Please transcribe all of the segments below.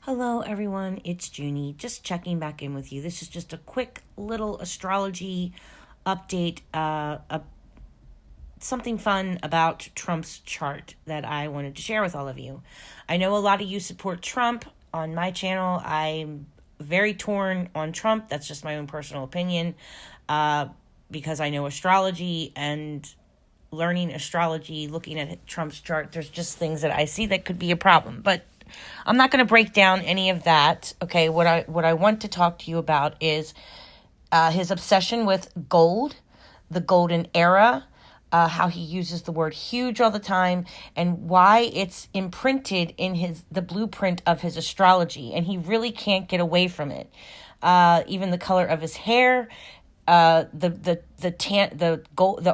Hello, everyone. It's Junie. Just checking back in with you. This is just a quick little astrology update, something fun about Trump's chart that I wanted to share with all of you. I know a lot of you support Trump on my channel. I'm very torn on Trump. That's just my own personal opinion, because I know astrology and learning astrology, looking at Trump's chart, there's just things that I see that could be a problem. But I'm not going to break down any of that. Okay, what I want to talk to you about is his obsession with gold, the golden era, how he uses the word huge all the time, and why it's imprinted in the blueprint of his astrology, and he really can't get away from it. Even the color of his hair, the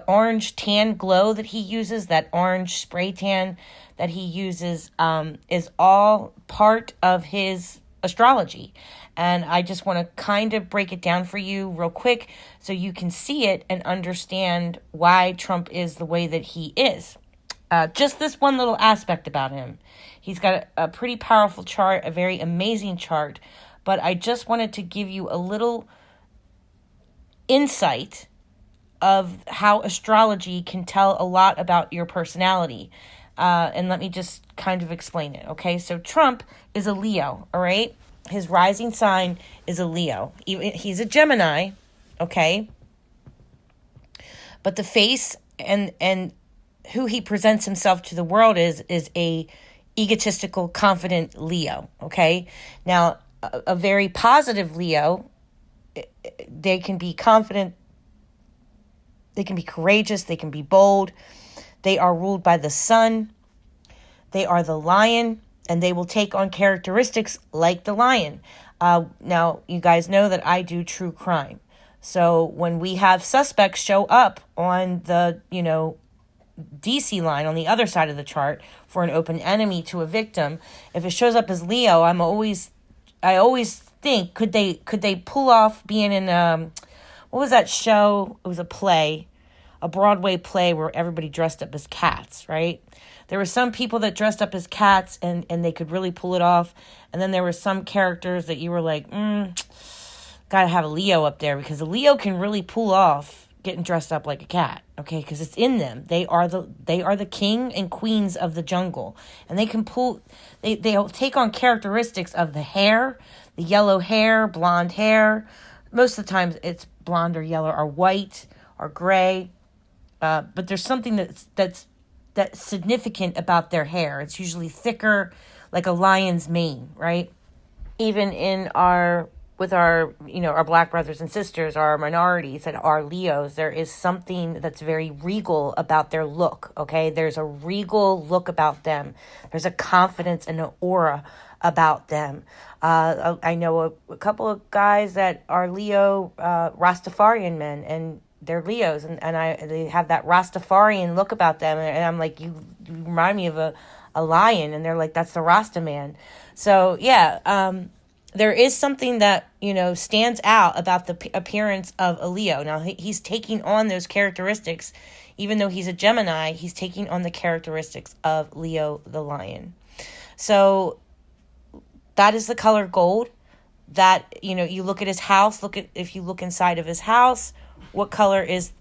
orange tan glow that he uses, that orange spray tan that he uses, is all part of his astrology. And I just want to kind of break it down for you real quick so you can see it and understand why Trump is the way that he is. Just this one little aspect about him. He's got a pretty powerful chart, a very amazing chart, but I just wanted to give you a little insight of how astrology can tell a lot about your personality. And let me just kind of explain it, okay? So Trump is a Leo, all right? His rising sign is a Leo. He's a Gemini, okay? But the face and who he presents himself to the world is a egotistical, confident Leo, okay? Now, a very positive Leo, they can be confident, they can be courageous, they can be bold. They are ruled by the sun. They are the lion, and they will take on characteristics like the lion. Now, you guys know that I do true crime. So when we have suspects show up on the, DC line on the other side of the chart for an open enemy to a victim, if it shows up as Leo, I always think, could they pull off being in, what was that show? It was a play, a Broadway play where everybody dressed up as cats, right? There were some people that dressed up as cats and they could really pull it off. And then there were some characters that you were like, gotta have a Leo up there, because a Leo can really pull off getting dressed up like a cat, okay? Because it's in them. They are the king and queens of the jungle. And they can they'll take on characteristics of the hair, the yellow hair, blonde hair. Most of the times it's blonde or yellow or white or gray. But there's something that's significant about their hair. It's usually thicker, like a lion's mane, right? Even with our black brothers and sisters, our minorities that are Leos, there is something that's very regal about their look, okay? There's a regal look about them. There's a confidence and an aura about them. I know a couple of guys that are Leo, Rastafarian men, and they're Leos, and they have that Rastafarian look about them, and I'm like, you remind me of a lion, and they're like, that's the Rasta man. So yeah, there is something that stands out about the appearance of a Leo. Now he's taking on those characteristics, even though he's a Gemini. He's taking on the characteristics of Leo the lion. So that is the color gold. That you look at his house. If you look inside of his house. What color is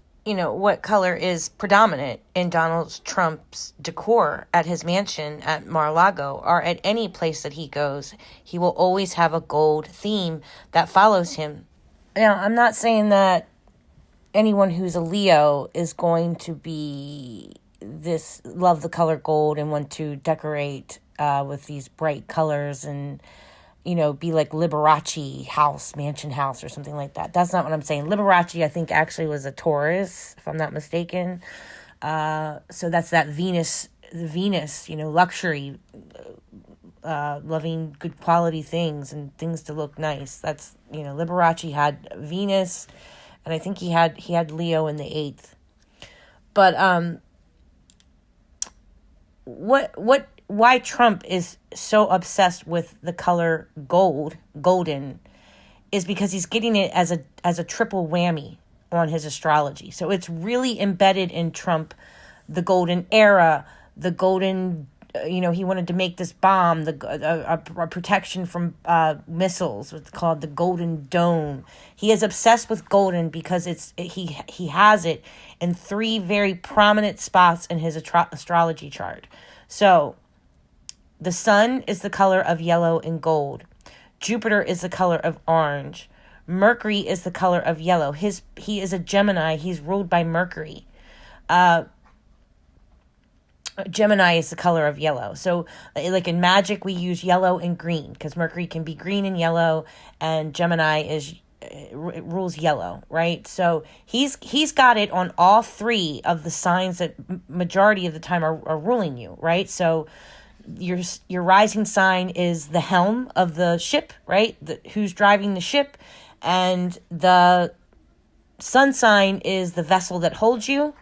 predominant in Donald Trump's decor at his mansion at Mar-a-Lago or at any place that he goes? He will always have a gold theme that follows him. Now, I'm not saying that anyone who's a Leo is going to be love the color gold and want to decorate with these bright colors and be like Liberace mansion house or something like that. That's not what I'm saying. Liberace, I think, actually was a Taurus, if I'm not mistaken. So that's that Venus, luxury, loving good quality things and things to look nice. That's, Liberace had Venus, and I think he had Leo in the 8th. But why Trump is so obsessed with the color golden, is because he's getting it as a triple whammy on his astrology. So it's really embedded in Trump, the golden era, the golden he wanted to make this bomb, a protection from missiles. It's called the Golden Dome. He is obsessed with golden because he has it in 3 very prominent spots in his astrology chart. So the sun is the color of yellow and gold. Jupiter is the color of orange. Mercury is the color of yellow. He is a Gemini. He's ruled by Mercury. Gemini is the color of yellow. So like in magic, we use yellow and green because Mercury can be green and yellow, and Gemini rules yellow, right? So he's got it on all 3 of the signs that majority of the time are ruling you, right? So your rising sign is the helm of the ship, right? Who's driving the ship, and the sun sign is the vessel that holds you.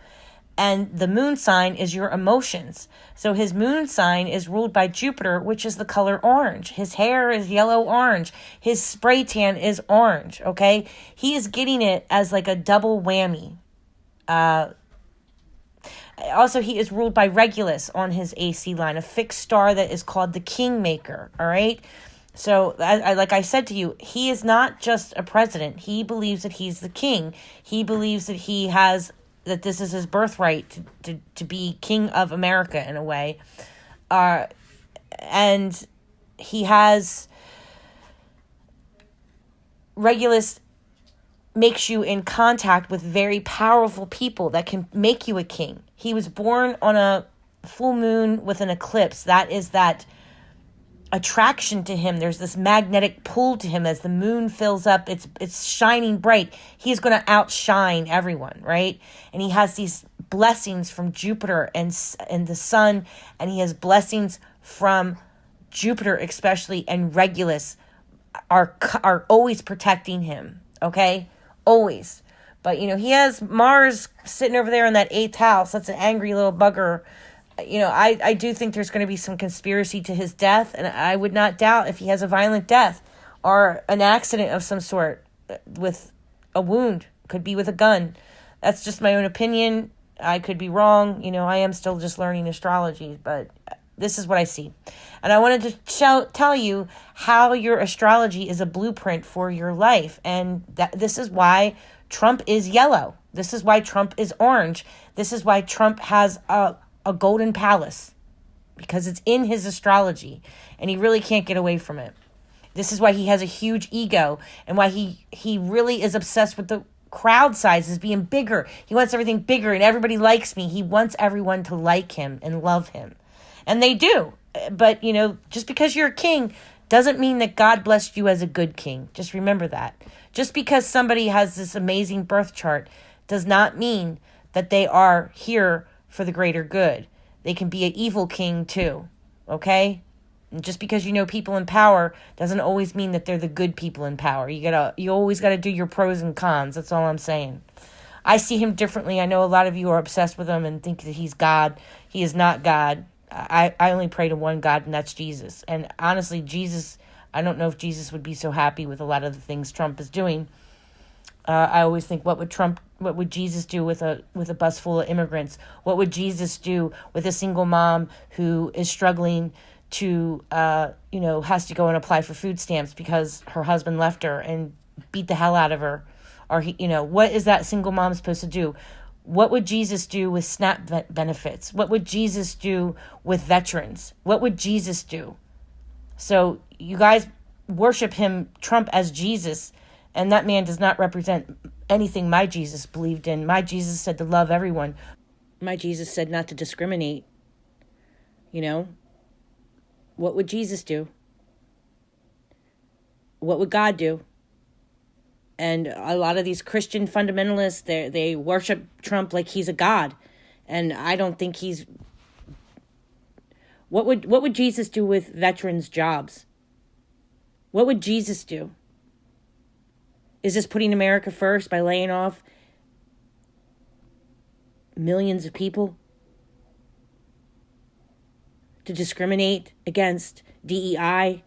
And the moon sign is your emotions. So his moon sign is ruled by Jupiter, which is the color orange. His hair is yellow-orange. His spray tan is orange, okay? He is getting it as like a double whammy. Also, he is ruled by Regulus on his AC line, a fixed star that is called the Kingmaker, all right? So, like I said to you, he is not just a president. He believes that he's the king. He believes that that this is his birthright to be king of America in a way. And he has... Regulus makes you in contact with very powerful people that can make you a king. He was born on a full moon with an eclipse. That is that attraction to him. There's this magnetic pull to him as the moon fills up. It's shining bright. He's going to outshine everyone, right? And he has these blessings from Jupiter and the sun, and he has blessings from Jupiter especially, and Regulus are always protecting him, okay? Always. But, he has Mars sitting over there in that 8th house. That's an angry little bugger. I do think there's going to be some conspiracy to his death, and I would not doubt if he has a violent death or an accident of some sort with a wound. Could be with a gun. That's just my own opinion. I could be wrong. I am still just learning astrology, but this is what I see. And I wanted to tell you how your astrology is a blueprint for your life, and this is why Trump is yellow. This is why Trump is orange. This is why Trump has a golden palace, because it's in his astrology and he really can't get away from it. This is why he has a huge ego, and why he really is obsessed with the crowd sizes being bigger. He wants everything bigger, and everybody likes me. He wants everyone to like him and love him. And they do. But, just because you're a king doesn't mean that God blessed you as a good king. Just remember that. Just because somebody has this amazing birth chart does not mean that they are here for the greater good. They can be an evil king too, okay? And just because people in power doesn't always mean that they're the good people in power. You always got to do your pros and cons. That's all I'm saying. I see him differently. I know a lot of you are obsessed with him and think that he's God. He is not God. I only pray to one God, and that's Jesus. And honestly, Jesus, I don't know if Jesus would be so happy with a lot of the things Trump is doing. I always think, what would Jesus do with a bus full of immigrants? What would Jesus do with a single mom who is struggling to, has to go and apply for food stamps because her husband left her and beat the hell out of her? Or, what is that single mom supposed to do? What would Jesus do with SNAP benefits? What would Jesus do with veterans? What would Jesus do? So you guys worship Trump as Jesus, and that man does not represent anything my Jesus believed in. My Jesus said to love everyone. My Jesus said not to discriminate. What would Jesus do? What would God do? And a lot of these Christian fundamentalists, they worship Trump like he's a god. And I don't think he's... What would Jesus do with veterans' jobs? What would Jesus do? Is this putting America first by laying off millions of people? To discriminate against DEI?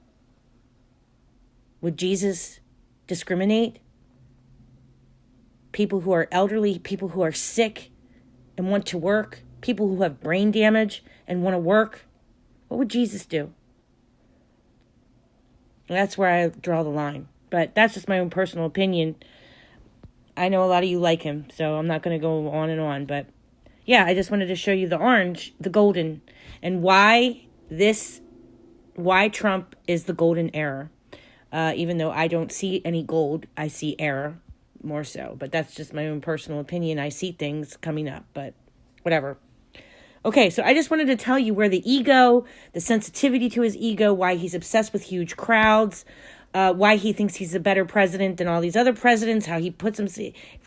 Would Jesus discriminate? People who are elderly, people who are sick and want to work, people who have brain damage and want to work. What would Jesus do? That's where I draw the line. But that's just my own personal opinion. I know a lot of you like him, so I'm not going to go on and on. But yeah, I just wanted to show you the orange, the golden, and why Trump is the golden era. Even though I don't see any gold, I see error more so. But that's just my own personal opinion. I see things coming up, but whatever. Okay, so I just wanted to tell you where the ego, the sensitivity to his ego, why he's obsessed with huge crowds, why he thinks he's a better president than all these other presidents, how he puts him,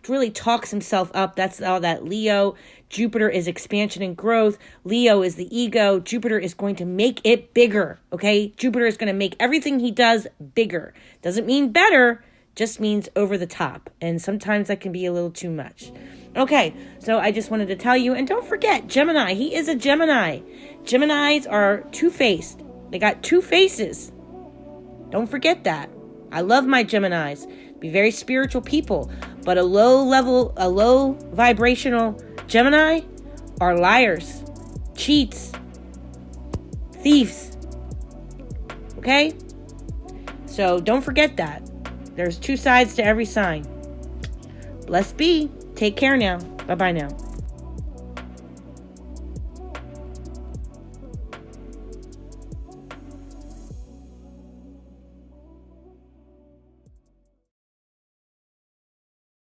really talks himself up. That's all that Leo. Jupiter is expansion and growth. Leo is the ego. Jupiter is going to make it bigger, okay? Jupiter is going to make everything he does bigger. Doesn't mean better, just means over the top. And sometimes that can be a little too much. Okay, so I just wanted to tell you. And don't forget, Gemini. He is a Gemini. Geminis are two-faced. They got two faces. Don't forget that. I love my Geminis. Be very spiritual people. But a low vibrational Gemini are liars, cheats, thieves. Okay? So don't forget that. There's two sides to every sign. Blessed be. Take care now. Bye-bye now.